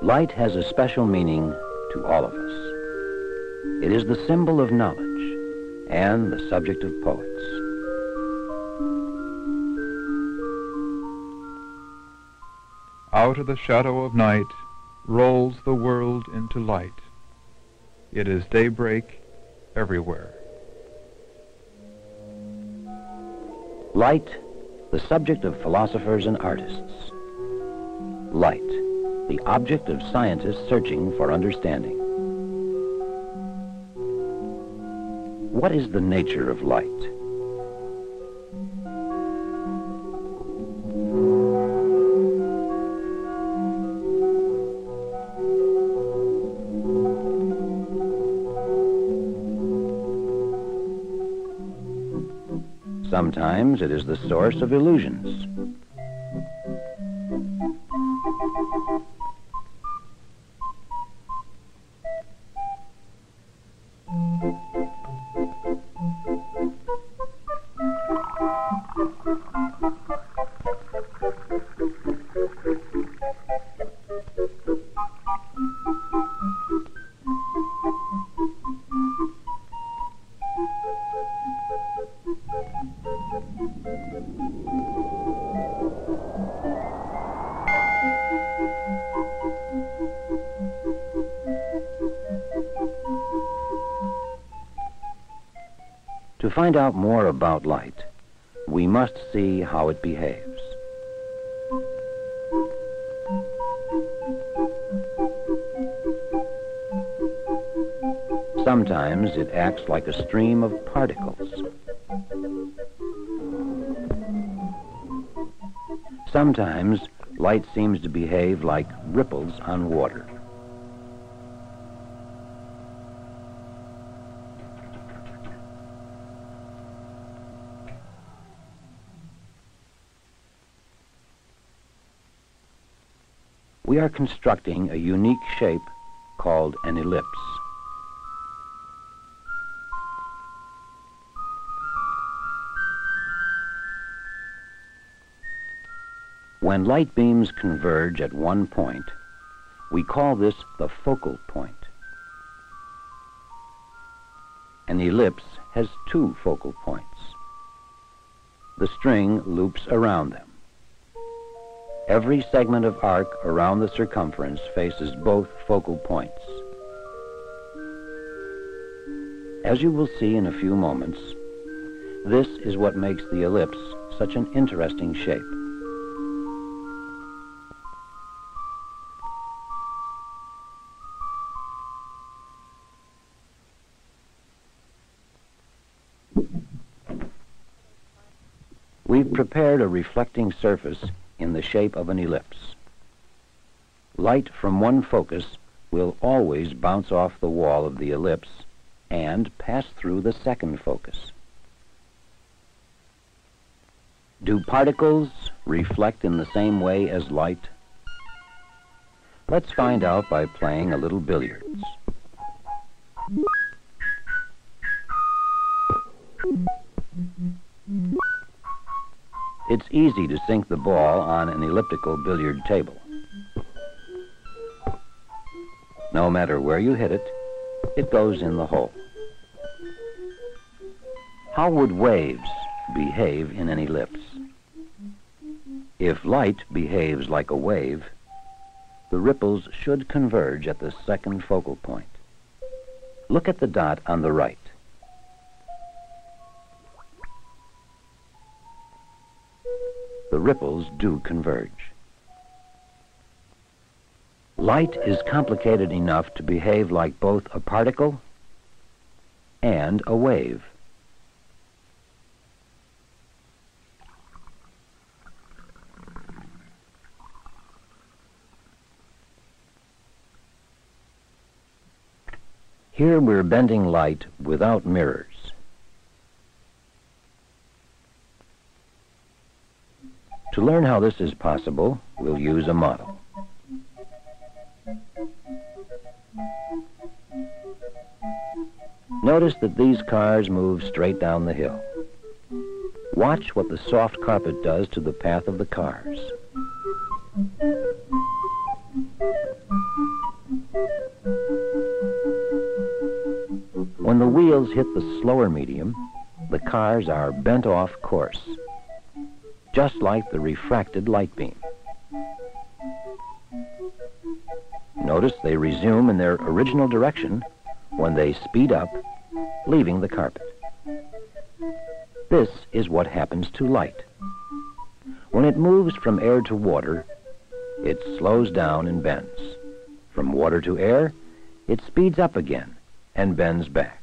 Light has a special meaning to all of us. It is the symbol of knowledge and the subject of poets. Out of the shadow of night rolls the world into light. It is daybreak everywhere. Light, the subject of philosophers and artists. Light, the object of scientists searching for understanding. What is the nature of light? Sometimes it is the source of illusions. To find out more about light, we must see how it behaves. Sometimes it acts like a stream of particles. Sometimes light seems to behave like ripples on water. We are constructing a unique shape called an ellipse. When light beams converge at one point, we call this the focal point. An ellipse has two focal points. The string loops around them. Every segment of arc around the circumference faces both focal points. As you will see in a few moments, this is what makes the ellipse such an interesting shape. We've prepared a reflecting surface in the shape of an ellipse. Light from one focus will always bounce off the wall of the ellipse and pass through the second focus. Do particles reflect in the same way as light? Let's find out by playing a little billiards. It's easy to sink the ball on an elliptical billiard table. No matter where you hit it, it goes in the hole. How would waves behave in an ellipse? If light behaves like a wave, the ripples should converge at the second focal point. Look at the dot on the right. The ripples do converge. Light is complicated enough to behave like both a particle and a wave. Here we're bending light without mirrors. To learn how this is possible, we'll use a model. Notice that these cars move straight down the hill. Watch what the soft carpet does to the path of the cars. wheels hit the slower medium, the cars are bent off course, just like the refracted light beam. Notice they resume in their original direction when they speed up, leaving the carpet. This is what happens to light. When it moves from air to water, it slows down and bends. From water to air, it speeds up again and bends back.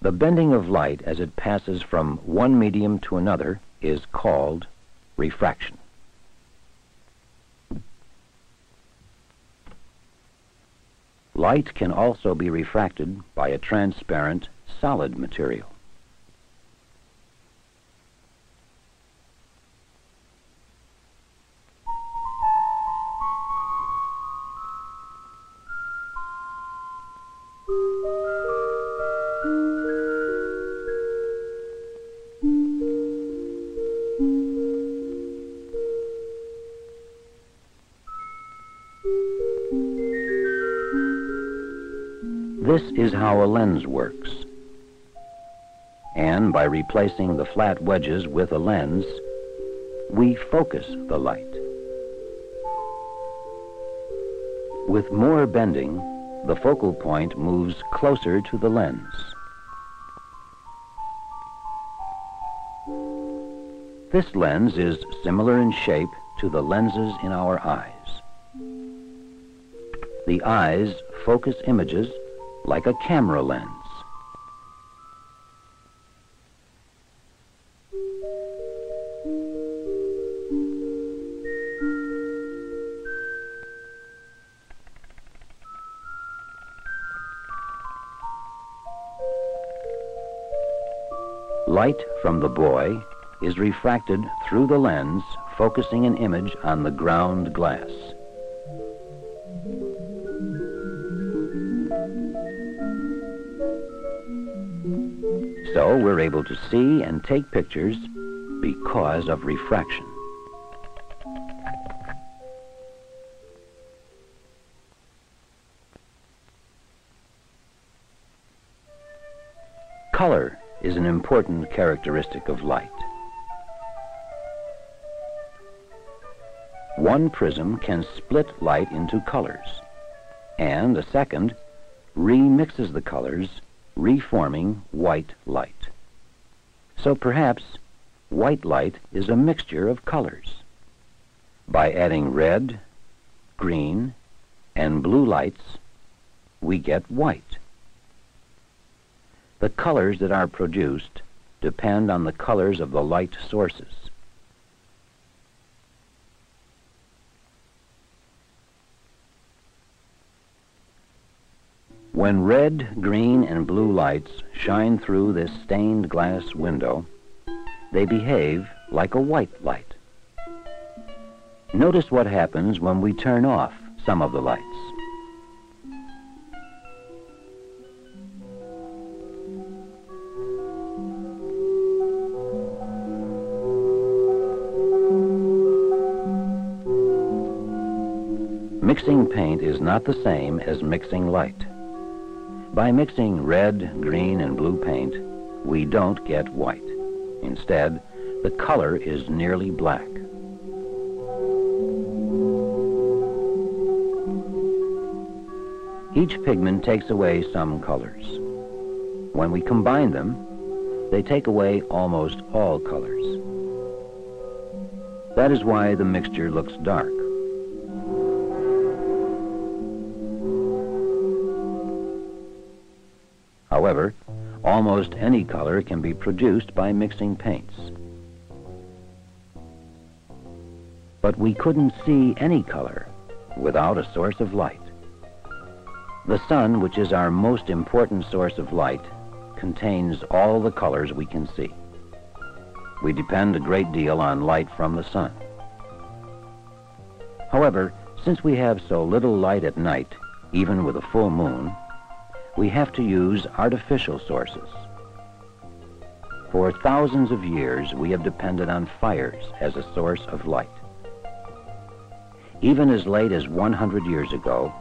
The bending of light as it passes from one medium to another is called refraction. Light can also be refracted by a transparent, solid material. This is how a lens works. And by replacing the flat wedges with a lens, we focus the light. With more bending, the focal point moves closer to the lens. This lens is similar in shape to the lenses in our eyes. The eyes focus images like a camera lens. Light from the boy is refracted through the lens, focusing an image on the ground glass. So we're able to see and take pictures because of refraction. Color is an important characteristic of light. One prism can split light into colors, and a second remixes the colors, reforming white light. So perhaps white light is a mixture of colors. By adding red, green, and blue lights, we get white. The colors that are produced depend on the colors of the light sources. When red, green, and blue lights shine through this stained glass window, they behave like a white light. Notice what happens when we turn off some of the lights. Mixing paint is not the same as mixing light. By mixing red, green, and blue paint, we don't get white. Instead, the color is nearly black. Each pigment takes away some colors. When we combine them, they take away almost all colors. That is why the mixture looks dark. However, almost any color can be produced by mixing paints. But we couldn't see any color without a source of light. The sun, which is our most important source of light, contains all the colors we can see. We depend a great deal on light from the sun. However, since we have so little light at night, even with a full moon, we have to use artificial sources. For thousands of years, we have depended on fires as a source of light. Even as late as 100 years ago,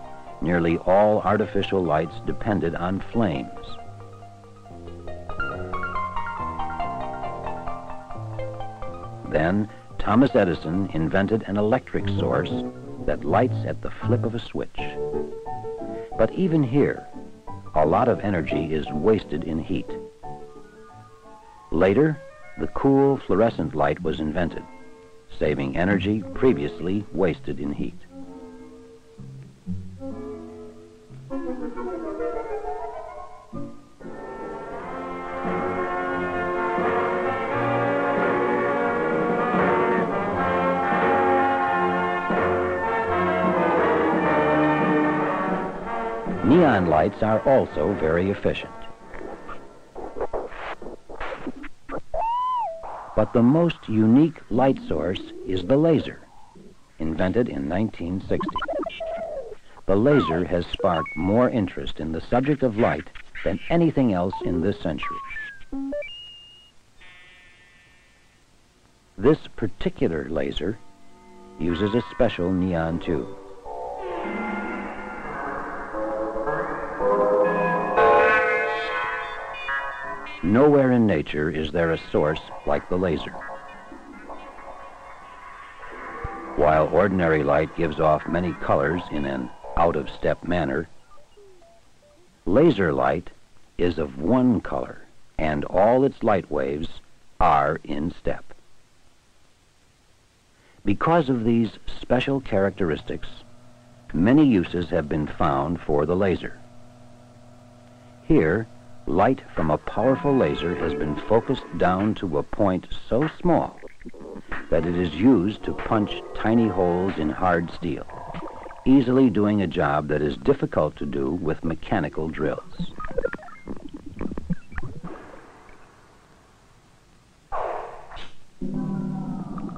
nearly all artificial lights depended on flames. Then, Thomas Edison invented an electric source that lights at the flip of a switch. But even here, a lot of energy is wasted in heat. Later, the cool fluorescent light was invented, saving energy previously wasted in heat. Neon lights are also very efficient. But the most unique light source is the laser, invented in 1960. The laser has sparked more interest in the subject of light than anything else in this century. This particular laser uses a special neon tube. Nowhere in nature is there a source like the laser. While ordinary light gives off many colors in an out-of-step manner, laser light is of one color, and all its light waves are in step. Because of these special characteristics, many uses have been found for the laser. Here, light from a powerful laser has been focused down to a point so small that it is used to punch tiny holes in hard steel, easily doing a job that is difficult to do with mechanical drills.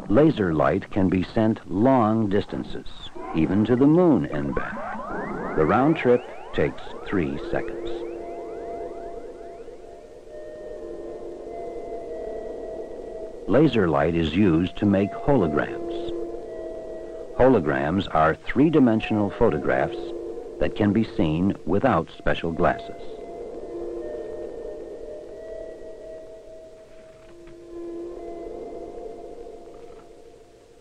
Laser light can be sent long distances, even to the moon and back. The round trip takes 3 seconds. Laser light is used to make holograms. Holograms are 3-dimensional photographs that can be seen without special glasses.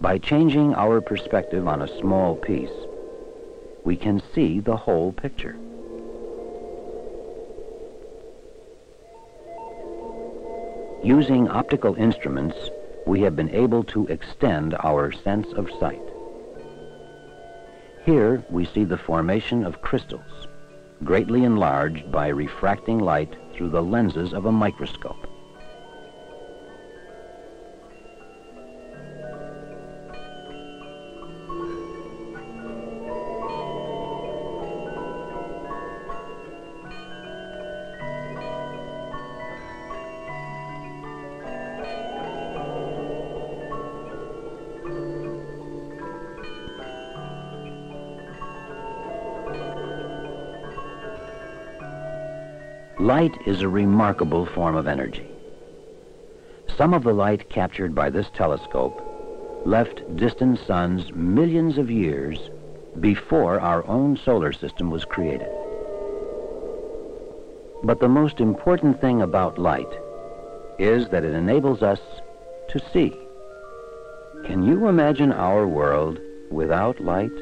By changing our perspective on a small piece, we can see the whole picture. Using optical instruments, we have been able to extend our sense of sight. Here we see the formation of crystals, greatly enlarged by refracting light through the lenses of a microscope. Light is a remarkable form of energy. Some of the light captured by this telescope left distant suns millions of years before our own solar system was created. But the most important thing about light is that it enables us to see. Can you imagine our world without light?